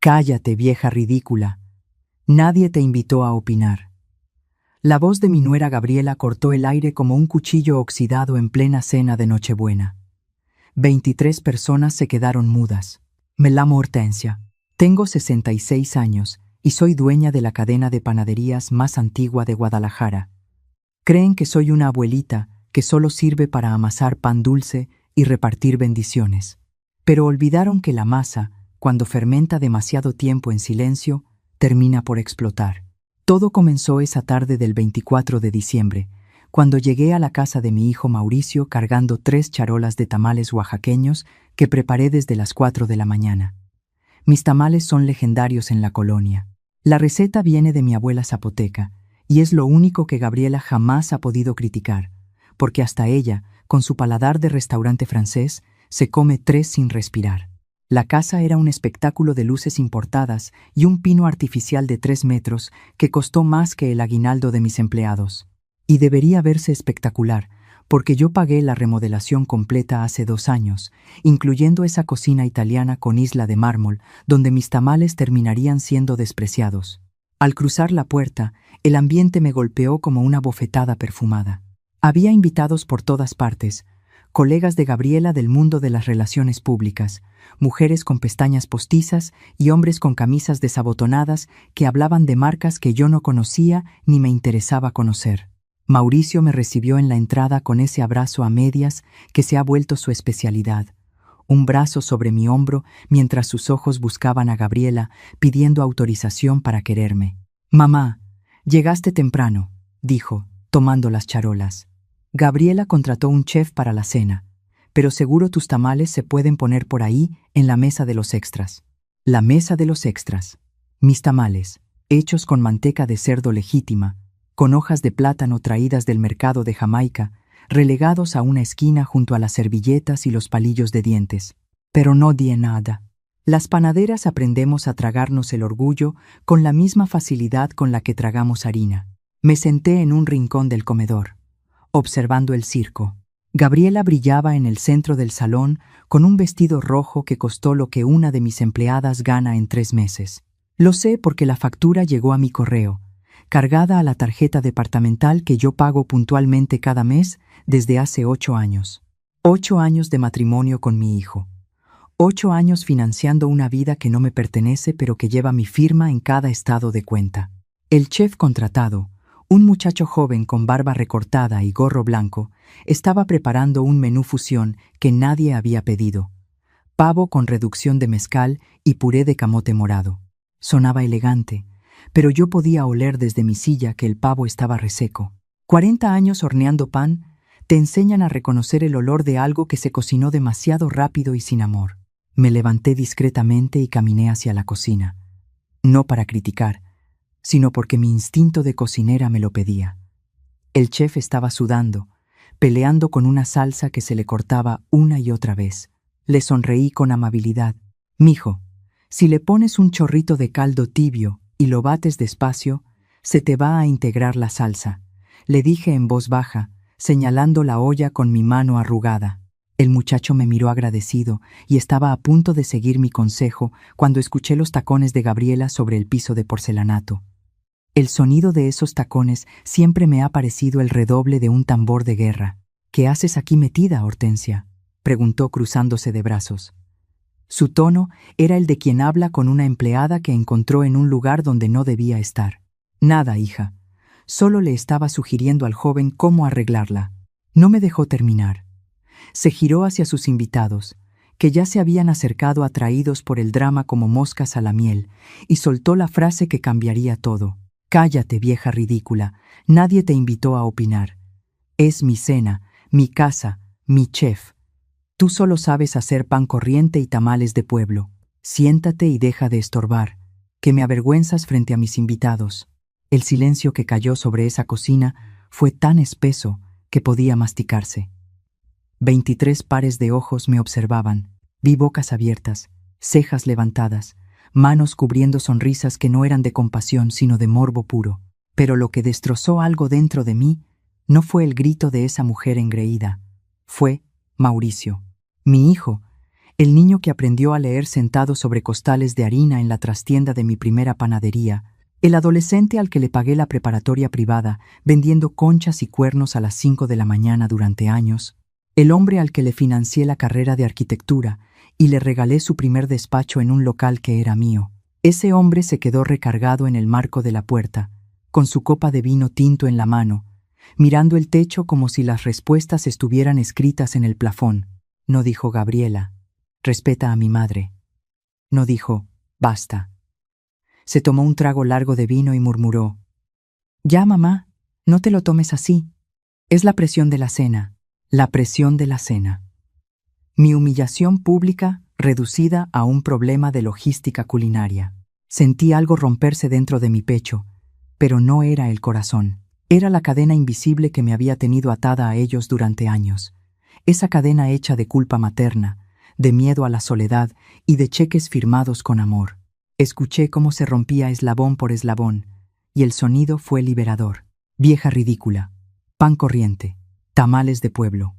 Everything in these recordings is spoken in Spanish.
Cállate, vieja ridícula. Nadie te invitó a opinar. La voz de mi nuera Gabriela cortó el aire como un cuchillo oxidado en plena cena de Nochebuena. 23 personas se quedaron mudas. Me llamo Hortensia. Tengo 66 años y soy dueña de la cadena de panaderías más antigua de Guadalajara. Creen que soy una abuelita que solo sirve para amasar pan dulce y repartir bendiciones. Pero olvidaron que la masa, cuando fermenta demasiado tiempo en silencio, termina por explotar. Todo comenzó esa tarde del 24 de diciembre, cuando llegué a la casa de mi hijo Mauricio cargando 3 charolas de tamales oaxaqueños que preparé desde las 4 de la mañana. Mis tamales son legendarios en la colonia. La receta viene de mi abuela zapoteca, y es lo único que Gabriela jamás ha podido criticar, porque hasta ella, con su paladar de restaurante francés, se come 3 sin respirar. La casa era un espectáculo de luces importadas y un pino artificial de 3 metros que costó más que el aguinaldo de mis empleados. Y debería verse espectacular, porque yo pagué la remodelación completa hace 2 años, incluyendo esa cocina italiana con isla de mármol, donde mis tamales terminarían siendo despreciados. Al cruzar la puerta, el ambiente me golpeó como una bofetada perfumada. Había invitados por todas partes, colegas de Gabriela del mundo de las relaciones públicas, mujeres con pestañas postizas y hombres con camisas desabotonadas que hablaban de marcas que yo no conocía ni me interesaba conocer. Mauricio me recibió en la entrada con ese abrazo a medias que se ha vuelto su especialidad. Un brazo sobre mi hombro mientras sus ojos buscaban a Gabriela pidiendo autorización para quererme. «Mamá, llegaste temprano», dijo, tomando las charolas. «Gabriela contrató un chef para la cena, pero seguro tus tamales se pueden poner por ahí en la mesa de los extras». La mesa de los extras. Mis tamales, hechos con manteca de cerdo legítima, con hojas de plátano traídas del mercado de Jamaica, relegados a una esquina junto a las servilletas y los palillos de dientes. Pero no di nada. Las panaderas aprendemos a tragarnos el orgullo con la misma facilidad con la que tragamos harina. Me senté en un rincón del comedor, observando el circo. Gabriela brillaba en el centro del salón con un vestido rojo que costó lo que una de mis empleadas gana en 3 meses. Lo sé porque la factura llegó a mi correo, cargada a la tarjeta departamental que yo pago puntualmente cada mes desde hace 8 años. 8 años de matrimonio con mi hijo. 8 años financiando una vida que no me pertenece pero que lleva mi firma en cada estado de cuenta. El chef contratado, un muchacho joven con barba recortada y gorro blanco, estaba preparando un menú fusión que nadie había pedido. Pavo con reducción de mezcal y puré de camote morado. Sonaba elegante, pero yo podía oler desde mi silla que el pavo estaba reseco. 40 años horneando pan te enseñan a reconocer el olor de algo que se cocinó demasiado rápido y sin amor. Me levanté discretamente y caminé hacia la cocina. No para criticar, sino porque mi instinto de cocinera me lo pedía. El chef estaba sudando, peleando con una salsa que se le cortaba una y otra vez. Le sonreí con amabilidad. «Mijo, si le pones un chorrito de caldo tibio y lo bates despacio, se te va a integrar la salsa», le dije en voz baja, señalando la olla con mi mano arrugada. El muchacho me miró agradecido y estaba a punto de seguir mi consejo cuando escuché los tacones de Gabriela sobre el piso de porcelanato. El sonido de esos tacones siempre me ha parecido el redoble de un tambor de guerra. «¿Qué haces aquí metida, Hortensia?», preguntó cruzándose de brazos. Su tono era el de quien habla con una empleada que encontró en un lugar donde no debía estar. «Nada, hija. Solo le estaba sugiriendo al joven cómo arreglarla». No me dejó terminar. Se giró hacia sus invitados, que ya se habían acercado atraídos por el drama como moscas a la miel, y soltó la frase que cambiaría todo. «Cállate, vieja ridícula. Nadie te invitó a opinar. Es mi cena, mi casa, mi chef. Tú solo sabes hacer pan corriente y tamales de pueblo. Siéntate y deja de estorbar, que me avergüenzas frente a mis invitados». El silencio que cayó sobre esa cocina fue tan espeso que podía masticarse. 23 pares de ojos me observaban. Vi bocas abiertas, cejas levantadas, manos cubriendo sonrisas que no eran de compasión sino de morbo puro. Pero lo que destrozó algo dentro de mí no fue el grito de esa mujer engreída, fue Mauricio. Mi hijo, El niño que aprendió a leer sentado sobre costales de harina en la trastienda de mi primera panadería, el adolescente al que le pagué la preparatoria privada vendiendo conchas y cuernos a las 5 de la mañana durante años, el hombre al que le financié la carrera de arquitectura y le regalé su primer despacho en un local que era mío. Ese hombre se quedó recargado en el marco de la puerta, con su copa de vino tinto en la mano, mirando el techo como si las respuestas estuvieran escritas en el plafón. No dijo Gabriela, respeta a mi madre. No dijo, basta. Se tomó un trago largo de vino y murmuró, ya, mamá, no te lo tomes así. Es la presión de la cena, la presión de la cena. Mi humillación pública reducida a un problema de logística culinaria. Sentí algo romperse dentro de mi pecho, pero no era el corazón. Era la cadena invisible que me había tenido atada a ellos durante años. Esa cadena hecha de culpa materna, de miedo a la soledad y de cheques firmados con amor. Escuché cómo se rompía eslabón por eslabón, y el sonido fue liberador. Vieja ridícula, pan corriente, tamales de pueblo.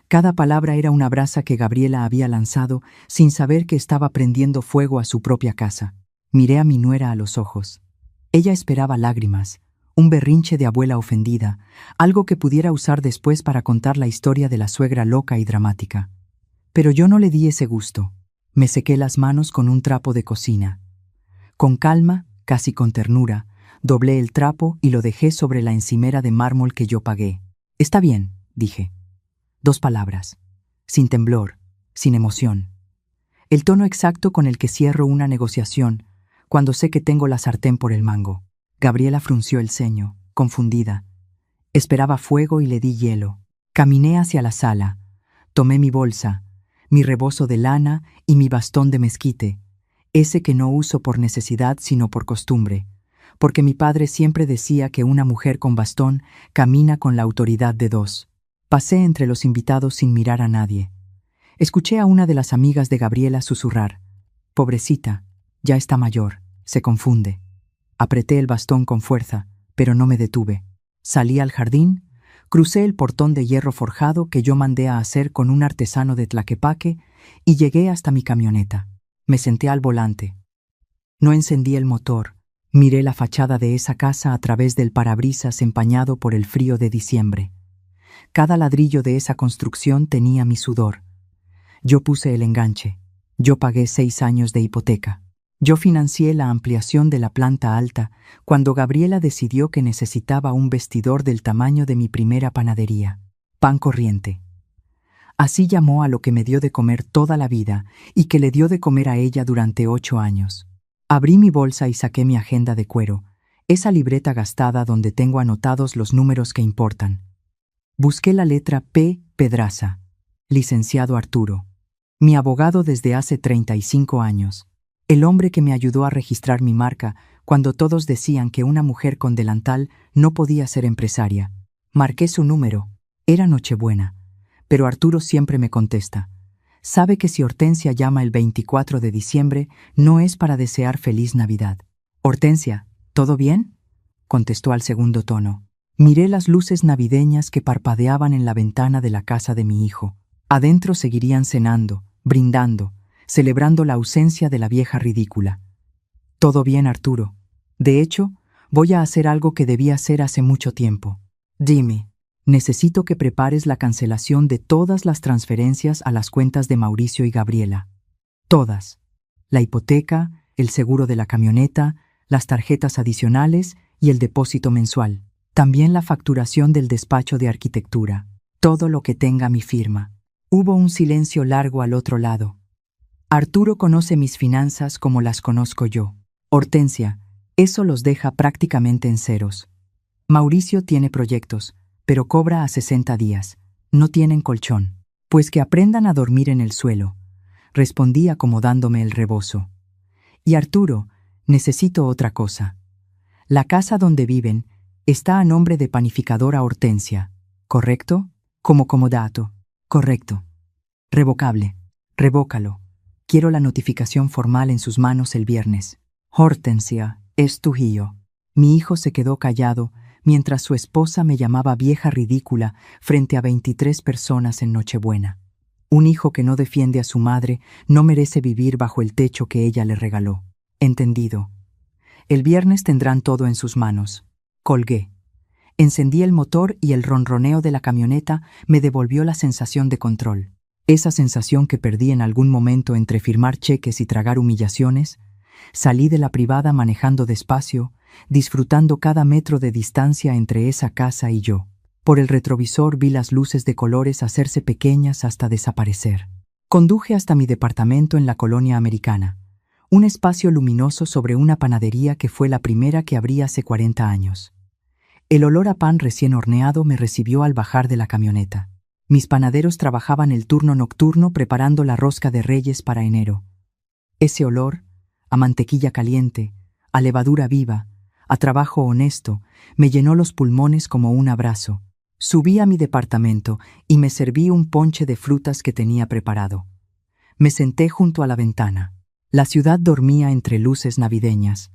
Cada palabra era una brasa que Gabriela había lanzado sin saber que estaba prendiendo fuego a su propia casa. Miré a mi nuera a los ojos. Ella esperaba lágrimas, un berrinche de abuela ofendida, algo que pudiera usar después para contar la historia de la suegra loca y dramática. Pero yo no le di ese gusto. Me sequé las manos con un trapo de cocina. Con calma, casi con ternura, doblé el trapo y lo dejé sobre la encimera de mármol que yo pagué. Está bien, dije. 2 palabras, sin temblor, sin emoción. El tono exacto con el que cierro una negociación cuando sé que tengo la sartén por el mango. Gabriela frunció el ceño, confundida. Esperaba fuego y le di hielo. Caminé hacia la sala, tomé mi bolsa, mi rebozo de lana y mi bastón de mezquite, ese que no uso por necesidad sino por costumbre, porque mi padre siempre decía que una mujer con bastón camina con la autoridad de 2. Pasé entre los invitados sin mirar a nadie. Escuché a una de las amigas de Gabriela susurrar, pobrecita, ya está mayor, se confunde. Apreté el bastón con fuerza, pero no me detuve. Salí al jardín, crucé el portón de hierro forjado que yo mandé a hacer con un artesano de Tlaquepaque y llegué hasta mi camioneta. Me senté al volante. No encendí el motor. Miré la fachada de esa casa a través del parabrisas empañado por el frío de diciembre. Cada ladrillo de esa construcción tenía mi sudor. Yo puse el enganche. Yo pagué 6 años de hipoteca. Yo financié la ampliación de la planta alta cuando Gabriela decidió que necesitaba un vestidor del tamaño de mi primera panadería. Pan corriente. Así llamó a lo que me dio de comer toda la vida y que le dio de comer a ella durante 8 años. Abrí mi bolsa y saqué mi agenda de cuero, esa libreta gastada donde tengo anotados los números que importan. Busqué la letra P. Pedraza, licenciado Arturo, mi abogado desde hace 35 años. El hombre que me ayudó a registrar mi marca cuando todos decían que una mujer con delantal no podía ser empresaria. Marqué su número. Era Nochebuena. Pero Arturo siempre me contesta. Sabe que si Hortensia llama el 24 de diciembre, no es para desear feliz Navidad. Hortensia, ¿todo bien?, contestó al segundo tono. Miré las luces navideñas que parpadeaban en la ventana de la casa de mi hijo. Adentro seguirían cenando, brindando, celebrando la ausencia de la vieja ridícula. Todo bien, Arturo. De hecho, voy a hacer algo que debí hacer hace mucho tiempo. Dime, necesito que prepares la cancelación de todas las transferencias a las cuentas de Mauricio y Gabriela. Todas. La hipoteca, el seguro de la camioneta, las tarjetas adicionales y el depósito mensual. También la facturación del despacho de arquitectura. Todo lo que tenga mi firma. Hubo un silencio largo al otro lado. Arturo conoce mis finanzas como las conozco yo. Hortensia, eso los deja prácticamente en ceros. Mauricio tiene proyectos, pero cobra a 60 días. No tienen colchón. Pues que aprendan a dormir en el suelo, respondí acomodándome el rebozo. Y Arturo, necesito otra cosa. La casa donde viven está a nombre de panificadora Hortensia, ¿correcto? Como comodato. Correcto. Revocable. Revócalo. Quiero la notificación formal en sus manos el viernes. Hortensia, es tu hijo. Mi hijo se quedó callado mientras su esposa me llamaba vieja ridícula frente a 23 personas en Nochebuena. Un hijo que no defiende a su madre no merece vivir bajo el techo que ella le regaló. Entendido. El viernes tendrán todo en sus manos. Colgué. Encendí el motor y el ronroneo de la camioneta me devolvió la sensación de control. Esa sensación que perdí en algún momento entre firmar cheques y tragar humillaciones. Salí de la privada manejando despacio, disfrutando cada metro de distancia entre esa casa y yo. Por el retrovisor vi las luces de colores hacerse pequeñas hasta desaparecer. Conduje hasta mi departamento en la colonia americana, un espacio luminoso sobre una panadería que fue la primera que abrí hace 40 años. El olor a pan recién horneado me recibió al bajar de la camioneta. Mis panaderos trabajaban el turno nocturno preparando la rosca de Reyes para enero. Ese olor, a mantequilla caliente, a levadura viva, a trabajo honesto, me llenó los pulmones como un abrazo. Subí a mi departamento y me serví un ponche de frutas que tenía preparado. Me senté junto a la ventana. La ciudad dormía entre luces navideñas.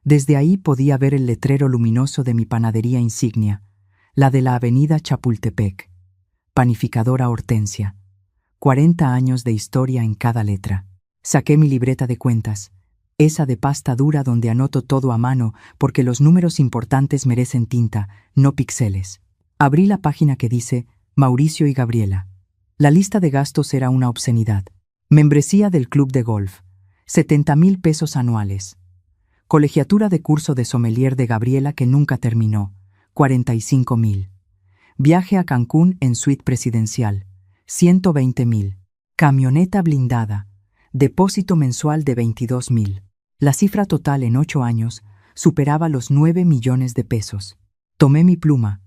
Desde ahí podía ver el letrero luminoso de mi panadería insignia, la de la avenida Chapultepec. Panificadora Hortensia. 40 años de historia en cada letra. Saqué mi libreta de cuentas, esa de pasta dura donde anoto todo a mano porque los números importantes merecen tinta, no píxeles. Abrí la página que dice Mauricio y Gabriela. La lista de gastos era una obscenidad. Membresía del club de golf, 70,000 pesos anuales. Colegiatura de curso de sommelier de Gabriela que nunca terminó, 45,000. Viaje a Cancún en suite presidencial, 120,000. Camioneta blindada, depósito mensual de 22,000. La cifra total en 8 años superaba los 9 millones de pesos. Tomé mi pluma,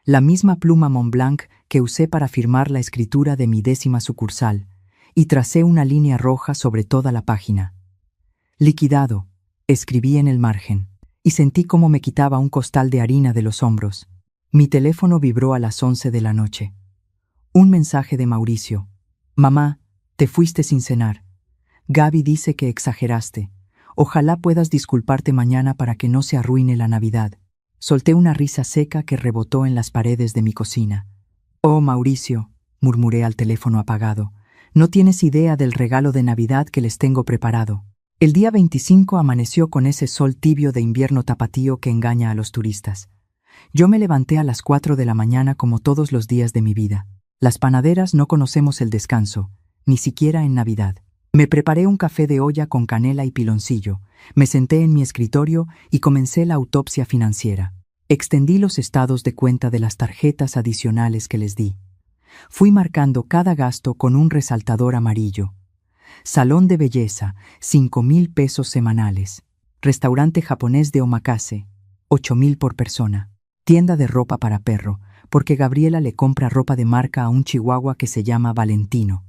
la misma pluma Montblanc que usé para firmar la escritura de mi 10ª sucursal, y tracé una línea roja sobre toda la página. Liquidado, escribí en el margen, y sentí cómo me quitaba un costal de harina de los hombros. Mi teléfono vibró a las 11 de la noche. Un mensaje de Mauricio. Mamá, te fuiste sin cenar. Gaby dice que exageraste. Ojalá puedas disculparte mañana para que no se arruine la Navidad. Solté una risa seca que rebotó en las paredes de mi cocina. Oh, Mauricio, murmuré al teléfono apagado, no tienes idea del regalo de Navidad que les tengo preparado. El día 25 amaneció con ese sol tibio de invierno tapatío que engaña a los turistas. Yo me levanté a las 4 de la mañana como todos los días de mi vida. Las panaderas no conocemos el descanso, ni siquiera en Navidad. Me preparé un café de olla con canela y piloncillo, me senté en mi escritorio y comencé la autopsia financiera. Extendí los estados de cuenta de las tarjetas adicionales que les di. Fui marcando cada gasto con un resaltador amarillo. Salón de belleza, 5,000 pesos semanales. Restaurante japonés de omakase, 8,000 por persona. Tienda de ropa para perro, porque Gabriela le compra ropa de marca a un chihuahua que se llama Valentino.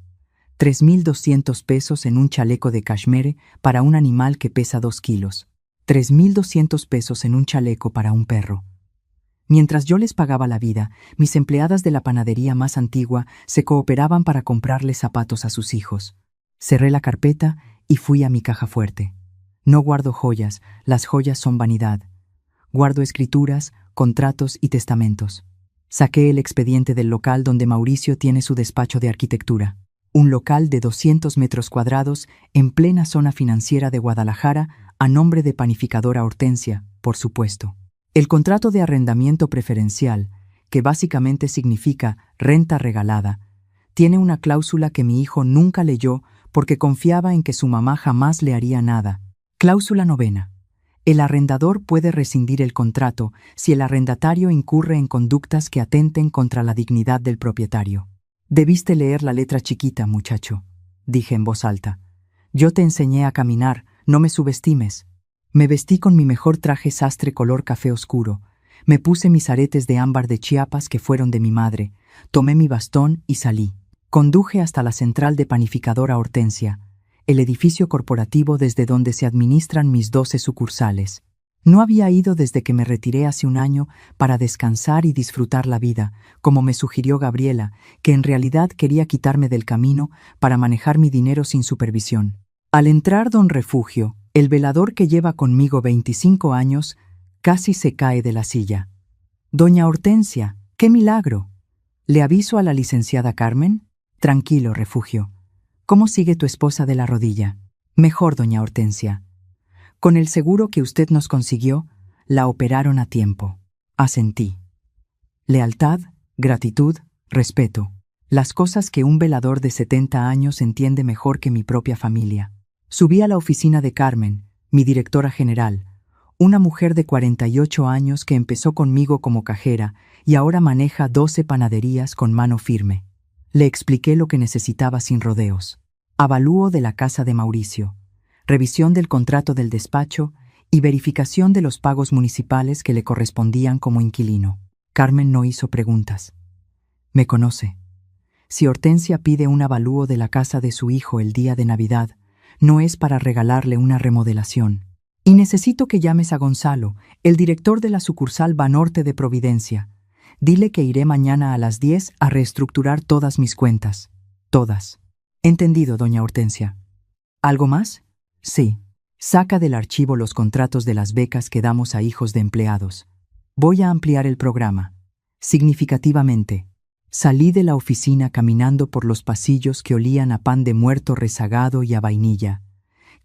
3,200 pesos en un chaleco de cashmere para un animal que pesa 2 kilos. 3,200 pesos en un chaleco para un perro. Mientras yo les pagaba la vida, mis empleadas de la panadería más antigua se cooperaban para comprarle zapatos a sus hijos. Cerré la carpeta y fui a mi caja fuerte. No guardo joyas, las joyas son vanidad. Guardo escrituras, contratos y testamentos. Saqué el expediente del local donde Mauricio tiene su despacho de arquitectura. Un local de 200 metros cuadrados en plena zona financiera de Guadalajara a nombre de Panificadora Hortensia, por supuesto. El contrato de arrendamiento preferencial, que básicamente significa renta regalada, tiene una cláusula que mi hijo nunca leyó porque confiaba en que su mamá jamás le haría nada. Cláusula 9. El arrendador puede rescindir el contrato si el arrendatario incurre en conductas que atenten contra la dignidad del propietario. Debiste leer la letra chiquita, muchacho, dije en voz alta. Yo te enseñé a caminar, no me subestimes. Me vestí con mi mejor traje sastre color café oscuro. Me puse mis aretes de ámbar de Chiapas que fueron de mi madre. Tomé mi bastón y salí. Conduje hasta la central de Panificadora Hortensia, el edificio corporativo desde donde se administran mis 12 sucursales. No había ido desde que me retiré hace un año para descansar y disfrutar la vida, como me sugirió Gabriela, que en realidad quería quitarme del camino para manejar mi dinero sin supervisión. Al entrar don Refugio, el velador que lleva conmigo 25 años, casi se cae de la silla. «Doña Hortensia, ¡qué milagro! ¿Le aviso a la licenciada Carmen?». Tranquilo, Refugio. ¿Cómo sigue tu esposa de la rodilla? Mejor, doña Hortensia. Con el seguro que usted nos consiguió, la operaron a tiempo. Asentí. Lealtad, gratitud, respeto. Las cosas que un velador de 70 años entiende mejor que mi propia familia. Subí a la oficina de Carmen, mi directora general, una mujer de 48 años que empezó conmigo como cajera y ahora maneja 12 panaderías con mano firme. Le expliqué lo que necesitaba sin rodeos. Avalúo de la casa de Mauricio, revisión del contrato del despacho y verificación de los pagos municipales que le correspondían como inquilino. Carmen no hizo preguntas. Me conoce. Si Hortensia pide un avalúo de la casa de su hijo el día de Navidad, no es para regalarle una remodelación. Y necesito que llames a Gonzalo, el director de la sucursal Banorte de Providencia. Dile que iré mañana a las 10 a reestructurar todas mis cuentas. Todas. Entendido, doña Hortensia. ¿Algo más? Sí. Saca del archivo los contratos de las becas que damos a hijos de empleados. Voy a ampliar el programa. Significativamente. Salí de la oficina caminando por los pasillos que olían a pan de muerto rezagado y a vainilla.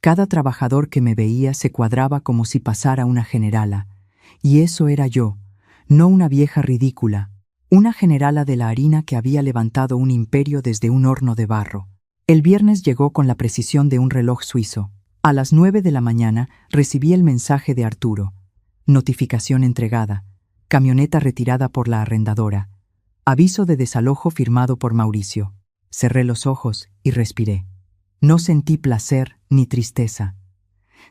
Cada trabajador que me veía se cuadraba como si pasara una generala. Y eso era yo, no una vieja ridícula, una generala de la harina que había levantado un imperio desde un horno de barro. El viernes llegó con la precisión de un reloj suizo. A las 9 de la mañana recibí el mensaje de Arturo. Notificación entregada. Camioneta retirada por la arrendadora. Aviso de desalojo firmado por Mauricio. Cerré los ojos y respiré. No sentí placer ni tristeza.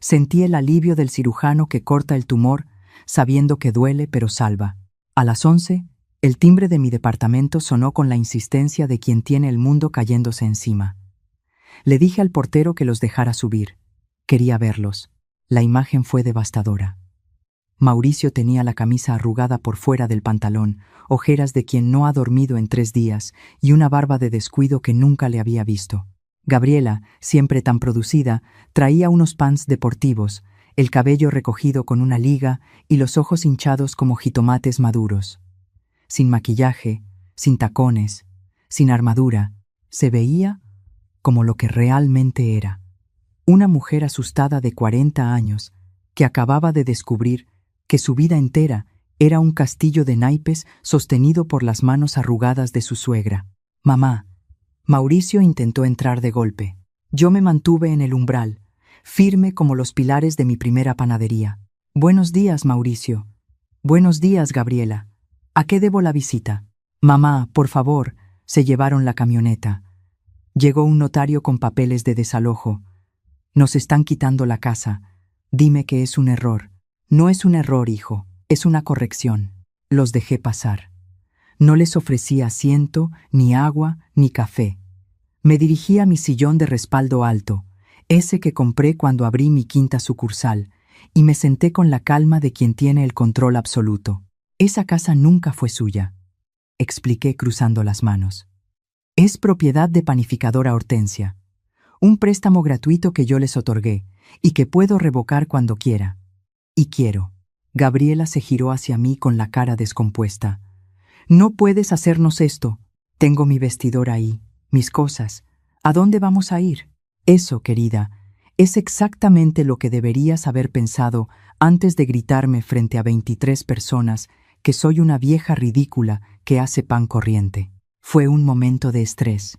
Sentí el alivio del cirujano que corta el tumor, sabiendo que duele pero salva. A las 11, el timbre de mi departamento sonó con la insistencia de quien tiene el mundo cayéndose encima. Le dije al portero que los dejara subir. Quería verlos. La imagen fue devastadora. Mauricio tenía la camisa arrugada por fuera del pantalón, ojeras de quien no ha dormido en 3 días y una barba de descuido que nunca le había visto. Gabriela, siempre tan producida, traía unos pants deportivos, el cabello recogido con una liga y los ojos hinchados como jitomates maduros. Sin maquillaje, sin tacones, sin armadura, se veía como lo que realmente era. Una mujer asustada de 40 años que acababa de descubrir que su vida entera era un castillo de naipes sostenido por las manos arrugadas de su suegra. Mamá. Mauricio intentó entrar de golpe. Yo me mantuve en el umbral, firme como los pilares de mi primera panadería. Buenos días, Mauricio. Buenos días, Gabriela. ¿A qué debo la visita? Mamá, por favor, se llevaron la camioneta. Llegó un notario con papeles de desalojo. Nos están quitando la casa. Dime que es un error. No es un error, hijo, es una corrección. Los dejé pasar. No les ofrecí asiento, ni agua, ni café. Me dirigí a mi sillón de respaldo alto, ese que compré cuando abrí mi quinta sucursal, y me senté con la calma de quien tiene el control absoluto. Esa casa nunca fue suya, expliqué cruzando las manos. Es propiedad de Panificadora Hortensia. Un préstamo gratuito que yo les otorgué, y que puedo revocar cuando quiera. Y quiero. Gabriela se giró hacia mí con la cara descompuesta. No puedes hacernos esto. Tengo mi vestidor ahí, mis cosas. ¿A dónde vamos a ir? Eso, querida, es exactamente lo que deberías haber pensado antes de gritarme frente a 23 personas que soy una vieja ridícula que hace pan corriente. Fue un momento de estrés.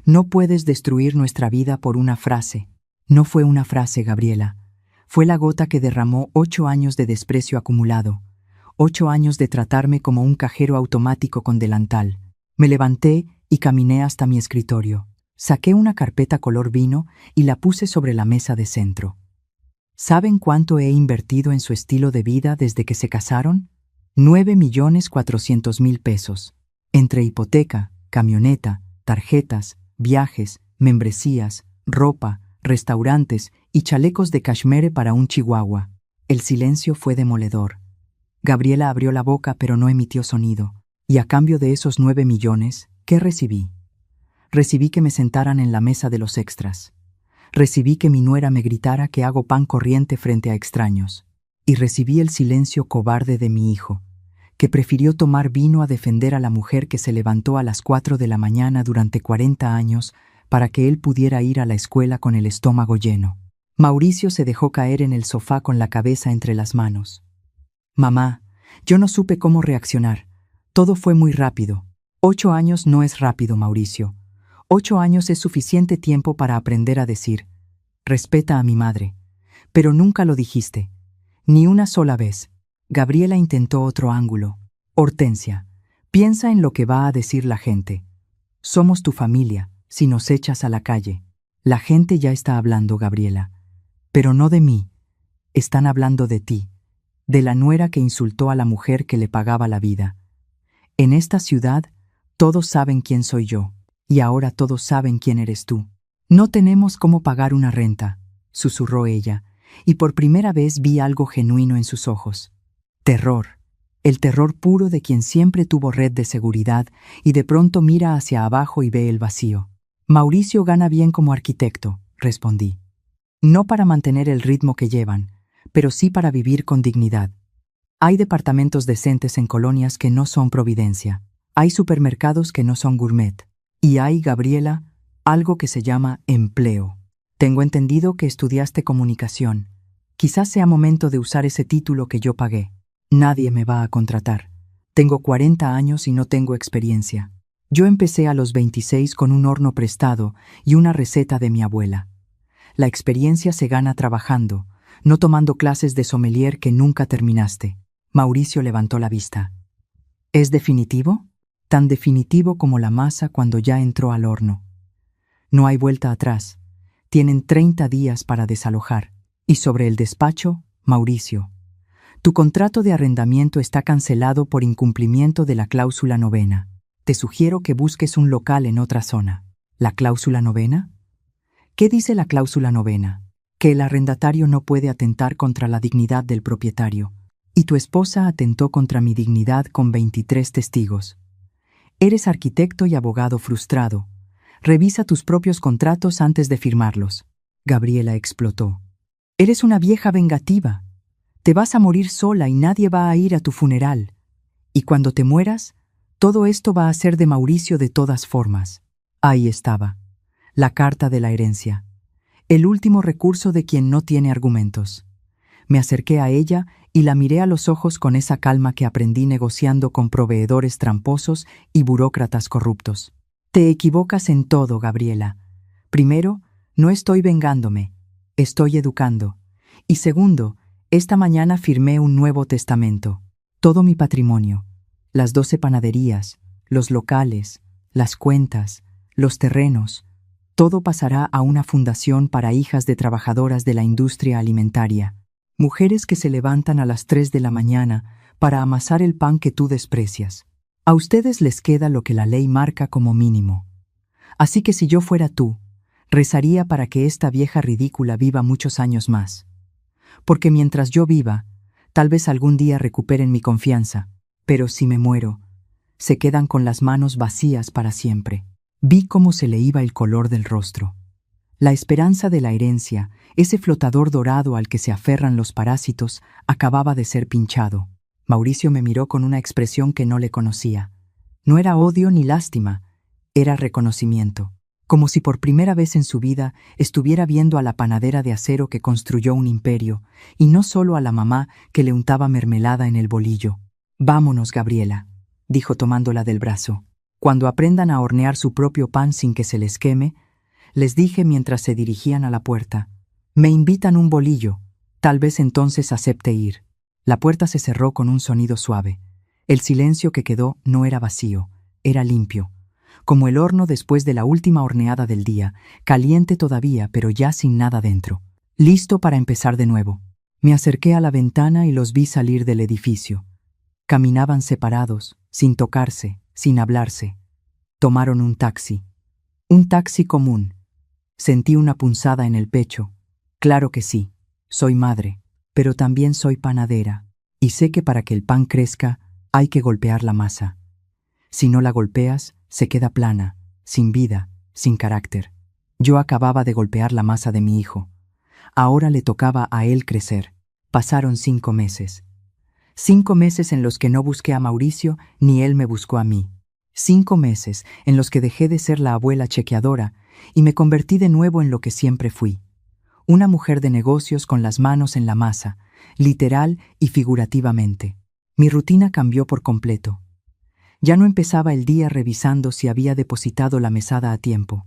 No puedes destruir nuestra vida por una frase. No fue una frase, Gabriela. Fue la gota que derramó 8 años de desprecio acumulado. 8 años de tratarme como un cajero automático con delantal. Me levanté y caminé hasta mi escritorio. Saqué una carpeta color vino y la puse sobre la mesa de centro. ¿Saben cuánto he invertido en su estilo de vida desde que se casaron? 9.400.000 pesos. Entre hipoteca, camioneta, tarjetas, viajes, membresías, ropa, restaurantes y chalecos de cashmere para un chihuahua. El silencio fue demoledor. Gabriela abrió la boca pero no emitió sonido. Y a cambio de esos 9 millones, ¿qué recibí? Recibí que me sentaran en la mesa de los extras. Recibí que mi nuera me gritara que hago pan corriente frente a extraños. Y recibí el silencio cobarde de mi hijo, que prefirió tomar vino a defender a la mujer que se levantó a las 4 de la mañana durante 40 años para que él pudiera ir a la escuela con el estómago lleno. Mauricio se dejó caer en el sofá con la cabeza entre las manos. Mamá, yo no supe cómo reaccionar. Todo fue muy rápido. 8 años no es rápido, Mauricio. 8 años es suficiente tiempo para aprender a decir, respeta a mi madre. Pero nunca lo dijiste. Ni una sola vez. Gabriela intentó otro ángulo. Hortensia, piensa en lo que va a decir la gente. Somos tu familia, si nos echas a la calle. La gente ya está hablando, Gabriela. Pero no de mí. Están hablando de ti. De la nuera que insultó a la mujer que le pagaba la vida. En esta ciudad, todos saben quién soy yo. Y ahora todos saben quién eres tú. No tenemos cómo pagar una renta, susurró ella, y por primera vez vi algo genuino en sus ojos. Terror. El terror puro de quien siempre tuvo red de seguridad y de pronto mira hacia abajo y ve el vacío. Mauricio gana bien como arquitecto, respondí. No para mantener el ritmo que llevan, pero sí para vivir con dignidad. Hay departamentos decentes en colonias que no son Providencia. Hay supermercados que no son gourmet. Y hay, Gabriela, algo que se llama empleo. Tengo entendido que estudiaste comunicación. Quizás sea momento de usar ese título que yo pagué. Nadie me va a contratar. Tengo 40 años y no tengo experiencia. Yo empecé a los 26 con un horno prestado y una receta de mi abuela. La experiencia se gana trabajando, no tomando clases de sommelier que nunca terminaste. Mauricio levantó la vista. ¿Es definitivo? Tan definitivo como la masa cuando ya entró al horno. No hay vuelta atrás. Tienen 30 días para desalojar. Y sobre el despacho, Mauricio. Tu contrato de arrendamiento está cancelado por incumplimiento de la cláusula 9. Te sugiero que busques un local en otra zona. ¿La cláusula 9? ¿Qué dice la cláusula 9? Que el arrendatario no puede atentar contra la dignidad del propietario. Y tu esposa atentó contra mi dignidad con 23 testigos. Eres arquitecto y abogado frustrado. Revisa tus propios contratos antes de firmarlos. Gabriela explotó. Eres una vieja vengativa. Te vas a morir sola y nadie va a ir a tu funeral. Y cuando te mueras, todo esto va a ser de Mauricio de todas formas. Ahí estaba, la carta de la herencia. El último recurso de quien no tiene argumentos. Me acerqué a ella y la miré a los ojos con esa calma que aprendí negociando con proveedores tramposos y burócratas corruptos. Te equivocas en todo, Gabriela. Primero, no estoy vengándome, estoy educando. Y segundo, esta mañana firmé un nuevo testamento. Todo mi patrimonio, las 12 panaderías, los locales, las cuentas, los terrenos, todo pasará a una fundación para hijas de trabajadoras de la industria alimentaria. Mujeres que se levantan a las 3 de la mañana para amasar el pan que tú desprecias. A ustedes les queda lo que la ley marca como mínimo. Así que si yo fuera tú, rezaría para que esta vieja ridícula viva muchos años más. Porque mientras yo viva, tal vez algún día recuperen mi confianza, pero si me muero, se quedan con las manos vacías para siempre. Vi cómo se le iba el color del rostro. La esperanza de la herencia, ese flotador dorado al que se aferran los parásitos, acababa de ser pinchado. Mauricio me miró con una expresión que no le conocía. No era odio ni lástima, era reconocimiento. Como si por primera vez en su vida estuviera viendo a la panadera de acero que construyó un imperio, y no solo a la mamá que le untaba mermelada en el bolillo. Vámonos, Gabriela, dijo tomándola del brazo. Cuando aprendan a hornear su propio pan sin que se les queme, les dije mientras se dirigían a la puerta. Me invitan un bolillo, tal vez entonces acepte ir. La puerta se cerró con un sonido suave. El silencio que quedó no era vacío, era limpio. Como el horno después de la última horneada del día, caliente todavía, pero ya sin nada dentro. Listo para empezar de nuevo. Me acerqué a la ventana y los vi salir del edificio. Caminaban separados, sin tocarse, sin hablarse. Tomaron un taxi. Un taxi común. Sentí una punzada en el pecho. Claro que sí, soy madre, pero también soy panadera. Y sé que para que el pan crezca, hay que golpear la masa. Si no la golpeas, se queda plana, sin vida, sin carácter. Yo acababa de golpear la masa de mi hijo. Ahora le tocaba a él crecer. Pasaron 5 meses. 5 meses en los que no busqué a Mauricio ni él me buscó a mí. 5 meses en los que dejé de ser la abuela chequeadora y me convertí de nuevo en lo que siempre fui. Una mujer de negocios con las manos en la masa, literal y figurativamente. Mi rutina cambió por completo. Ya no empezaba el día revisando si había depositado la mesada a tiempo.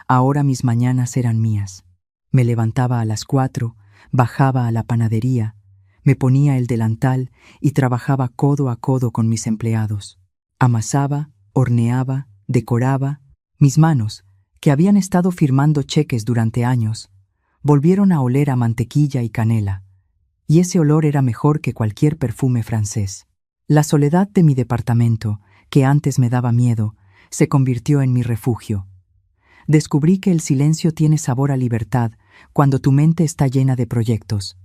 Ahora mis mañanas eran mías. Me levantaba a las 4, bajaba a la panadería, me ponía el delantal y trabajaba codo a codo con mis empleados. Amasaba, horneaba, decoraba. Mis manos, que habían estado firmando cheques durante años, volvieron a oler a mantequilla y canela, y ese olor era mejor que cualquier perfume francés. La soledad de mi departamento, que antes me daba miedo, se convirtió en mi refugio. Descubrí que el silencio tiene sabor a libertad cuando tu mente está llena de proyectos.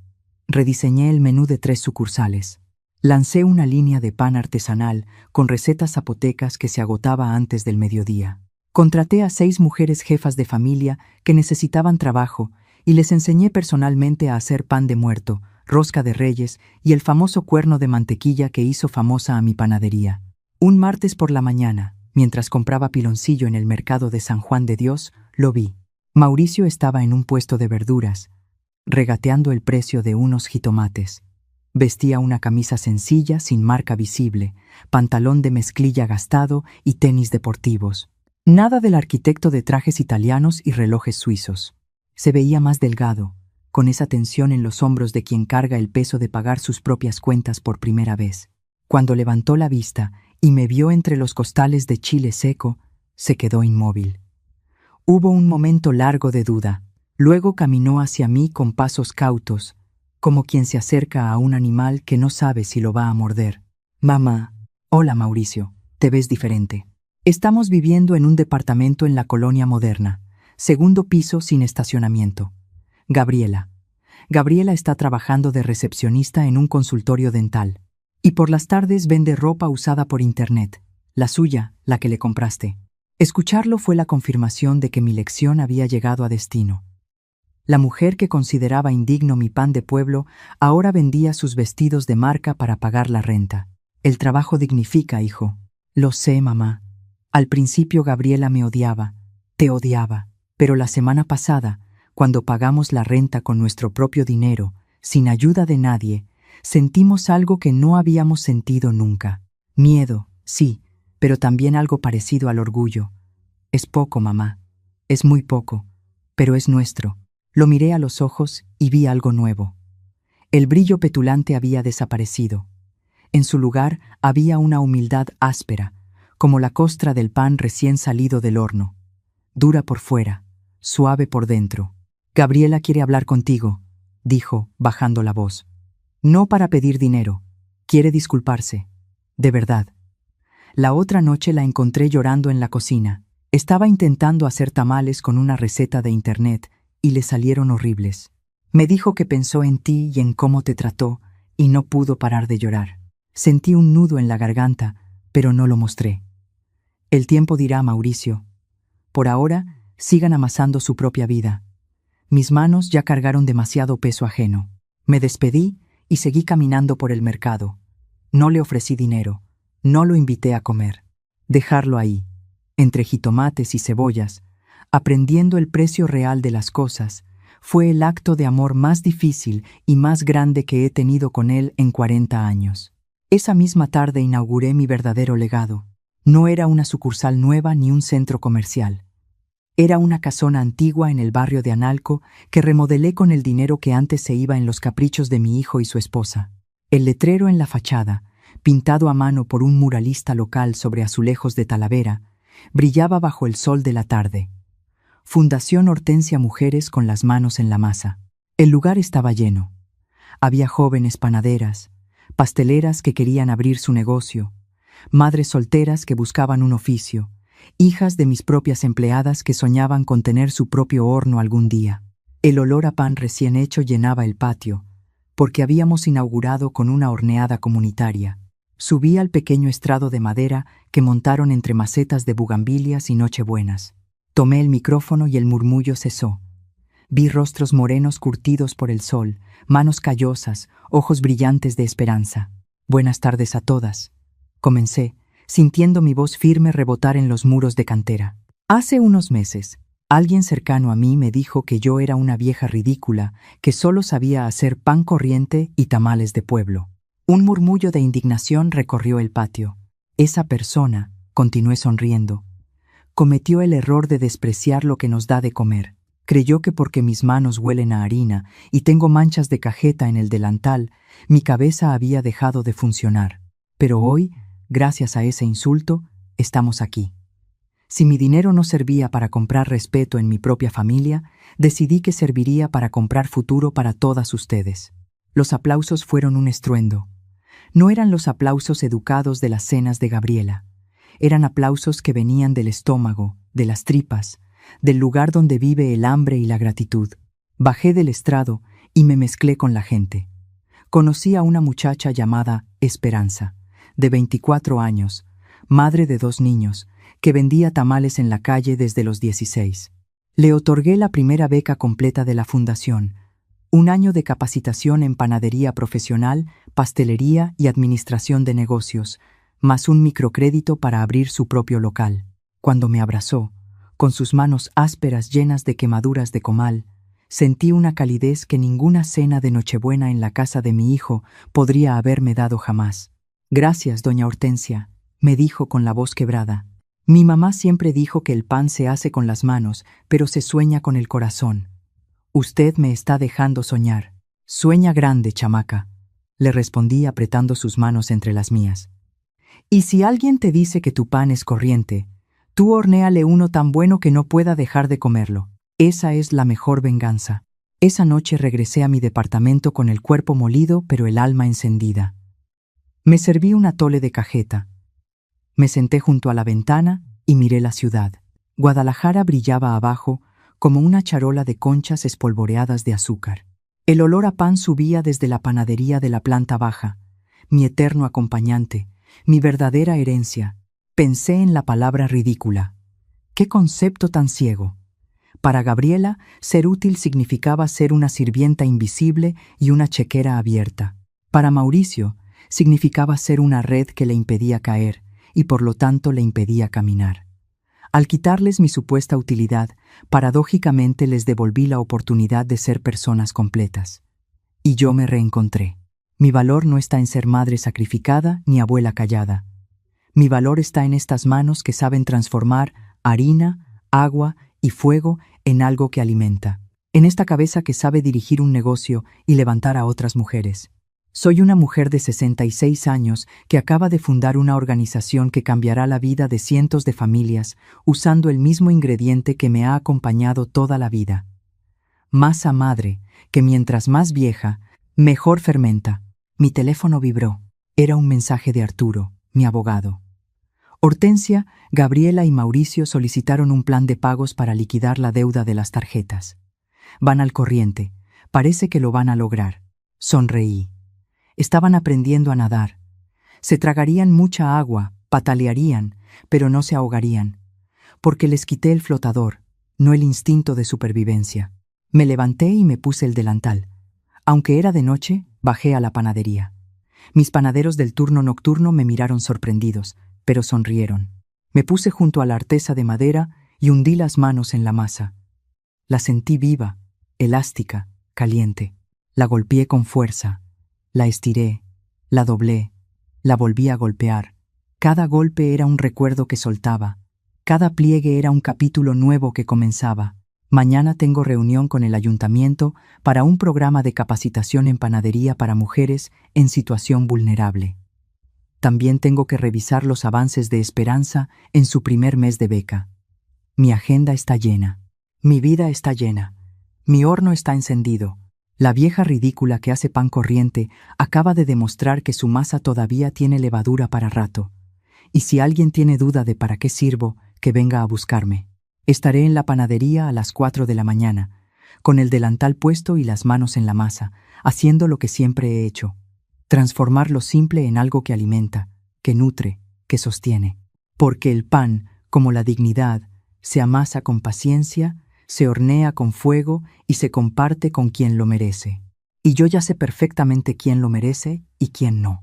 Rediseñé el menú de 3 sucursales. Lancé una línea de pan artesanal con recetas zapotecas que se agotaba antes del mediodía. Contraté a 6 mujeres jefas de familia que necesitaban trabajo y les enseñé personalmente a hacer pan de muerto, rosca de reyes y el famoso cuerno de mantequilla que hizo famosa a mi panadería. Un martes por la mañana, mientras compraba piloncillo en el mercado de San Juan de Dios, lo vi. Mauricio estaba en un puesto de verduras, regateando el precio de unos jitomates. Vestía una camisa sencilla, sin marca visible, pantalón de mezclilla gastado y tenis deportivos. Nada del arquitecto de trajes italianos y relojes suizos. Se veía más delgado, con esa tensión en los hombros de quien carga el peso de pagar sus propias cuentas por primera vez. Cuando levantó la vista y me vio entre los costales de chile seco, se quedó inmóvil. Hubo un momento largo de duda. Luego caminó hacia mí con pasos cautos, como quien se acerca a un animal que no sabe si lo va a morder. Mamá. Hola, Mauricio. Te ves diferente. Estamos viviendo en un departamento en la colonia moderna, 2º piso sin estacionamiento. Gabriela. Gabriela está trabajando de recepcionista en un consultorio dental. Y por las tardes vende ropa usada por internet. La suya, la que le compraste. Escucharlo fue la confirmación de que mi lección había llegado a destino. La mujer que consideraba indigno mi pan de pueblo ahora vendía sus vestidos de marca para pagar la renta. El trabajo dignifica, hijo. Lo sé, mamá. Al principio Gabriela me odiaba, te odiaba, pero la semana pasada, cuando pagamos la renta con nuestro propio dinero, sin ayuda de nadie, sentimos algo que no habíamos sentido nunca. Miedo, sí, pero también algo parecido al orgullo. Es poco, mamá. Es muy poco, pero es nuestro. Lo miré a los ojos y vi algo nuevo. El brillo petulante había desaparecido. En su lugar había una humildad áspera, como la costra del pan recién salido del horno. Dura por fuera, suave por dentro. Gabriela quiere hablar contigo, dijo, bajando la voz. No para pedir dinero. Quiere disculparse. De verdad. La otra noche la encontré llorando en la cocina. Estaba intentando hacer tamales con una receta de internet y le salieron horribles. Me dijo que pensó en ti y en cómo te trató y no pudo parar de llorar. Sentí un nudo en la garganta, pero no lo mostré. El tiempo dirá, Mauricio. Por ahora, sigan amasando su propia vida. Mis manos ya cargaron demasiado peso ajeno. Me despedí y seguí caminando por el mercado. No le ofrecí dinero, no lo invité a comer. Dejarlo ahí, entre jitomates y cebollas, aprendiendo el precio real de las cosas, fue el acto de amor más difícil y más grande que he tenido con él en 40 años. Esa misma tarde inauguré mi verdadero legado. No era una sucursal nueva ni un centro comercial. Era una casona antigua en el barrio de Analco que remodelé con el dinero que antes se iba en los caprichos de mi hijo y su esposa. El letrero en la fachada, pintado a mano por un muralista local sobre azulejos de Talavera, brillaba bajo el sol de la tarde. Fundación Hortensia Mujeres con las manos en la masa. El lugar estaba lleno. Había jóvenes panaderas, pasteleras que querían abrir su negocio, madres solteras que buscaban un oficio, hijas de mis propias empleadas que soñaban con tener su propio horno algún día. El olor a pan recién hecho llenaba el patio, porque habíamos inaugurado con una horneada comunitaria. Subí al pequeño estrado de madera que montaron entre macetas de bugambilias y nochebuenas. Tomé el micrófono y el murmullo cesó. Vi rostros morenos curtidos por el sol, manos callosas, ojos brillantes de esperanza. Buenas tardes a todas. Comencé, sintiendo mi voz firme rebotar en los muros de cantera. Hace unos meses, alguien cercano a mí me dijo que yo era una vieja ridícula que solo sabía hacer pan corriente y tamales de pueblo. Un murmullo de indignación recorrió el patio. Esa persona, continué sonriendo, cometió el error de despreciar lo que nos da de comer. Creyó que porque mis manos huelen a harina y tengo manchas de cajeta en el delantal, mi cabeza había dejado de funcionar. Pero hoy, gracias a ese insulto, estamos aquí. Si mi dinero no servía para comprar respeto en mi propia familia, decidí que serviría para comprar futuro para todas ustedes. Los aplausos fueron un estruendo. No eran los aplausos educados de las cenas de Gabriela. Eran aplausos que venían del estómago, de las tripas, del lugar donde vive el hambre y la gratitud. Bajé del estrado y me mezclé con la gente. Conocí a una muchacha llamada Esperanza, de 24 años, madre de 2 niños, que vendía tamales en la calle desde los 16. Le otorgué la primera beca completa de la fundación, un año de capacitación en panadería profesional, pastelería y administración de negocios, más un microcrédito para abrir su propio local. Cuando me abrazó, con sus manos ásperas llenas de quemaduras de comal, sentí una calidez que ninguna cena de Nochebuena en la casa de mi hijo podría haberme dado jamás. Gracias, doña Hortensia, me dijo con la voz quebrada. Mi mamá siempre dijo que el pan se hace con las manos, pero se sueña con el corazón. Usted me está dejando soñar. Sueña grande, chamaca, le respondí apretando sus manos entre las mías. Y si alguien te dice que tu pan es corriente, tú hornéale uno tan bueno que no pueda dejar de comerlo. Esa es la mejor venganza. Esa noche regresé a mi departamento con el cuerpo molido pero el alma encendida. Me serví un atole de cajeta. Me senté junto a la ventana y miré la ciudad. Guadalajara brillaba abajo como una charola de conchas espolvoreadas de azúcar. El olor a pan subía desde la panadería de la planta baja, mi eterno acompañante, mi verdadera herencia. Pensé en la palabra ridícula. ¡Qué concepto tan ciego! Para Gabriela, ser útil significaba ser una sirvienta invisible y una chequera abierta. Para Mauricio, significaba ser una red que le impedía caer y por lo tanto le impedía caminar. Al quitarles mi supuesta utilidad, paradójicamente les devolví la oportunidad de ser personas completas. Y yo me reencontré. Mi valor no está en ser madre sacrificada ni abuela callada. Mi valor está en estas manos que saben transformar harina, agua y fuego en algo que alimenta. En esta cabeza que sabe dirigir un negocio y levantar a otras mujeres. Soy una mujer de 66 años que acaba de fundar una organización que cambiará la vida de cientos de familias usando el mismo ingrediente que me ha acompañado toda la vida. Masa madre, que mientras más vieja, mejor fermenta. Mi teléfono vibró. Era un mensaje de Arturo, mi abogado. Hortensia, Gabriela y Mauricio solicitaron un plan de pagos para liquidar la deuda de las tarjetas. Van al corriente. Parece que lo van a lograr. Sonreí. Estaban aprendiendo a nadar. Se tragarían mucha agua, patalearían, pero no se ahogarían, porque les quité el flotador, no el instinto de supervivencia. Me levanté y me puse el delantal. Aunque era de noche, bajé a la panadería. Mis panaderos del turno nocturno me miraron sorprendidos, pero sonrieron. Me puse junto a la artesa de madera y hundí las manos en la masa. La sentí viva, elástica, caliente. La golpeé con fuerza. La estiré, la doblé, la volví a golpear. Cada golpe era un recuerdo que soltaba. Cada pliegue era un capítulo nuevo que comenzaba. Mañana tengo reunión con el ayuntamiento para un programa de capacitación en panadería para mujeres en situación vulnerable. También tengo que revisar los avances de Esperanza en su primer mes de beca. Mi agenda está llena. Mi vida está llena. Mi horno está encendido. La vieja ridícula que hace pan corriente acaba de demostrar que su masa todavía tiene levadura para rato. Y si alguien tiene duda de para qué sirvo, que venga a buscarme. Estaré en la panadería a las 4 de la mañana, con el delantal puesto y las manos en la masa, haciendo lo que siempre he hecho. Transformar lo simple en algo que alimenta, que nutre, que sostiene. Porque el pan, como la dignidad, se amasa con paciencia, se hornea con fuego y se comparte con quien lo merece. Y yo ya sé perfectamente quién lo merece y quién no.